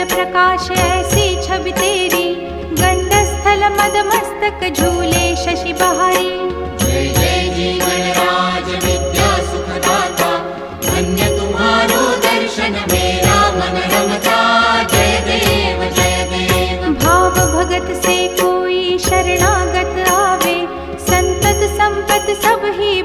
प्रकाश ऐसी छवि तेरी, गंडस्थल मद मस्तक झूले शशि बहारी। जय जय जीवन राज विद्या सुखदाता, धन्य तुम्हारो दर्शन मेरा मन रमता। जय देव जय देव। भाव भगत से कोई शरणागत आवे, संतत संपत सब ही